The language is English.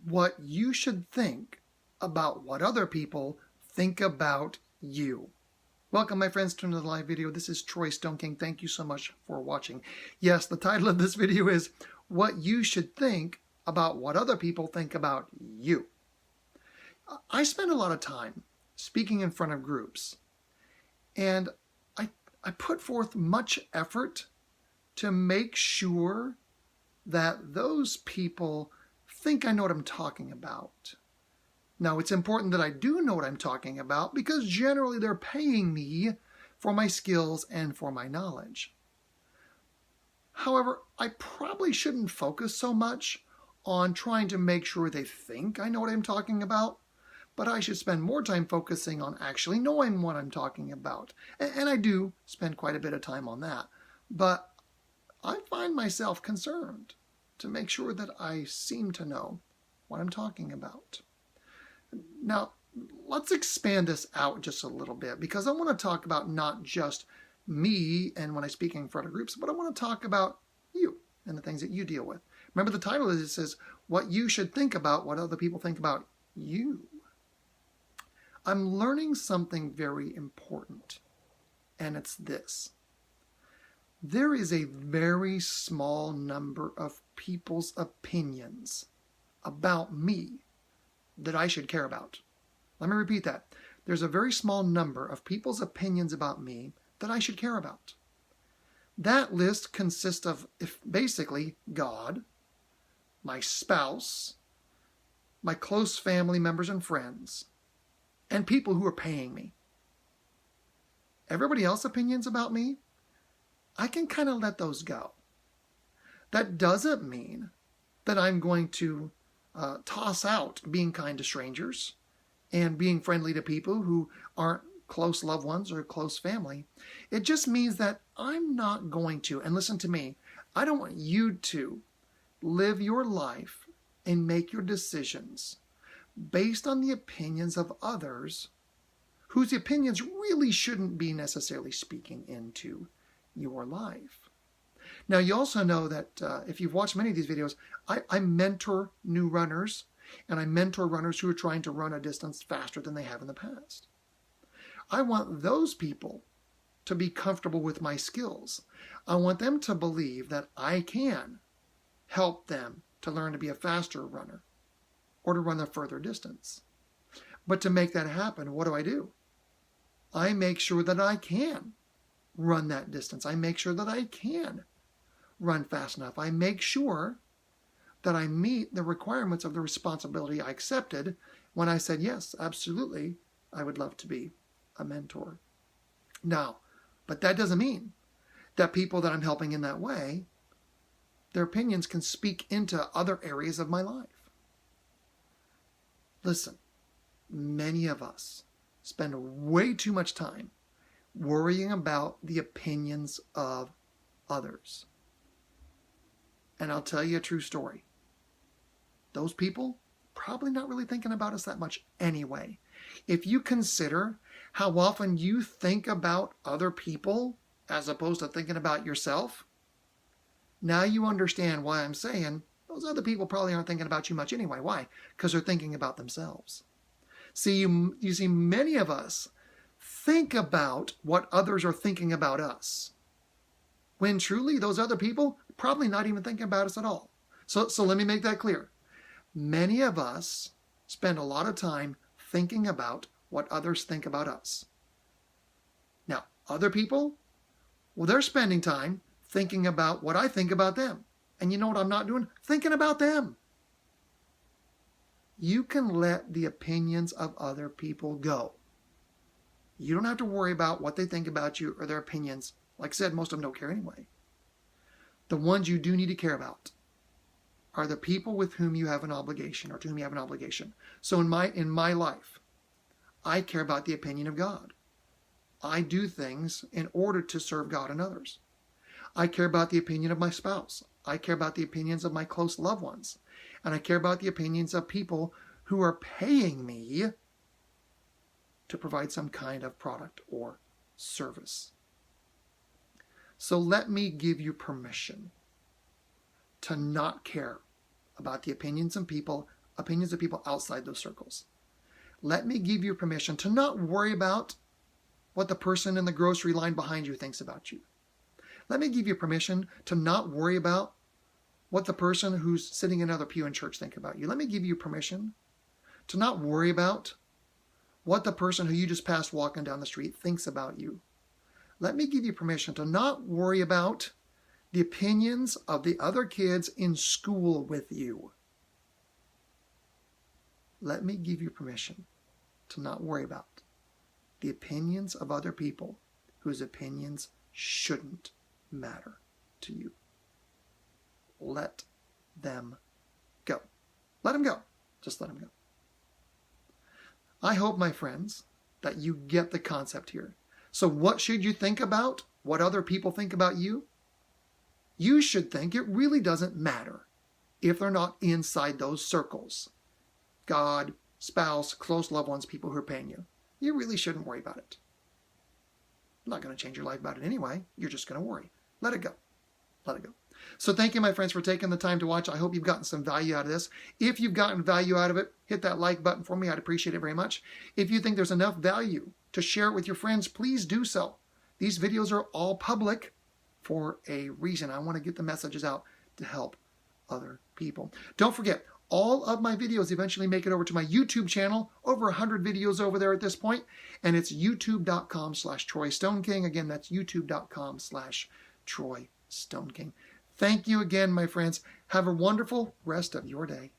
what you should think about what other people think about you. Welcome, my friends, to another live video. This is Troy Stone King. Thank you so much for watching. Yes, the title of this video is What You Should Think About What Other People Think About You. I spend a lot of time speaking in front of groups, and I put forth much effort to make sure that those people think I know what I'm talking about. Now, it's important that I do know what I'm talking about because generally they're paying me for my skills and for my knowledge. However, I probably shouldn't focus so much on trying to make sure they think I know what I'm talking about, but I should spend more time focusing on actually knowing what I'm talking about. And I do spend quite a bit of time on that, but I find myself concerned to make sure that I seem to know what I'm talking about. Now, let's expand this out just a little bit because I want to talk about not just me and when I speak in front of groups, but I want to talk about you and the things that you deal with. Remember, the title of this is What You Should Think About What Other People Think About You. I'm learning something very important, and it's this. There is a very small number of people's opinions about me that I should care about. Let me repeat that. There's a very small number of people's opinions about me that I should care about. That list consists of basically God, my spouse, my close family members and friends, and people who are paying me. Everybody else's opinions about me, I can kind of let those go. That doesn't mean that I'm going to toss out being kind to strangers and being friendly to people who aren't close loved ones or close family. It just means that I'm not going to, and listen to me, I don't want you to live your life and make your decisions based on the opinions of others whose opinions really shouldn't be necessarily speaking into your life. Now, you also know that if you've watched many of these videos, I mentor new runners, and I mentor runners who are trying to run a distance faster than they have in the past. I want those people to be comfortable with my skills. I want them to believe that I can help them to learn to be a faster runner or to run a further distance. But to make that happen, what do? I make sure that I can run that distance. I make sure that I can run fast enough. I make sure that I meet the requirements of the responsibility I accepted when I said, yes, absolutely, I would love to be a mentor. Now, but that doesn't mean that people that I'm helping in that way, their opinions can speak into other areas of my life. Listen, many of us spend way too much time worrying about the opinions of others. And I'll tell you a true story. Those people probably not really thinking about us that much anyway. If you consider how often you think about other people as opposed to thinking about yourself, now you understand why I'm saying those other people probably aren't thinking about you much anyway. Why? Because they're thinking about themselves. See, you see, many of us think about what others are thinking about us, when truly those other people probably not even thinking about us at all. So let me make that clear. Many of us spend a lot of time thinking about what others think about us. Now, other people, well, they're spending time thinking about what I think about them. And you know what I'm not doing? Thinking about them. You can let the opinions of other people go. You don't have to worry about what they think about you or their opinions. Like I said, most of them don't care anyway. The ones you do need to care about are the people with whom you have an obligation or to whom you have an obligation. So in my life, I care about the opinion of God. I do things in order to serve God and others. I care about the opinion of my spouse. I care about the opinions of my close loved ones. And I care about the opinions of people who are paying me to provide some kind of product or service. So let me give you permission to not care about the opinions of people opinions of people outside those circles. Let me give you permission to not worry about what the person in the grocery line behind you thinks about you. Let me give you permission to not worry about what the person who's sitting in another pew in church think about you. Let me give you permission to not worry about what the person who you just passed walking down the street thinks about you. Let me give you permission to not worry about the opinions of the other kids in school with you. Let me give you permission to not worry about the opinions of other people whose opinions shouldn't matter to you. Let them go. Let them go. Just let them go. I hope, my friends, that you get the concept here. So what should you think about what other people think about you? You should think it really doesn't matter if they're not inside those circles. God, spouse, close loved ones, people who are paying you. You really shouldn't worry about it. I'm not going to change your life about it anyway. You're just going to worry. Let it go. Let it go. So thank you, my friends, for taking the time to watch. I hope you've gotten some value out of this. If you've gotten value out of it, hit that like button for me. I'd appreciate it very much. If you think there's enough value to share it with your friends, please do so. These videos are all public for a reason. I want to get the messages out to help other people. Don't forget, all of my videos eventually make it over to my YouTube channel. Over 100 videos over there at this point. And it's youtube.com/Troy Stone King. Again, that's youtube.com/Troy Stone King. Thank you again, my friends. Have a wonderful rest of your day.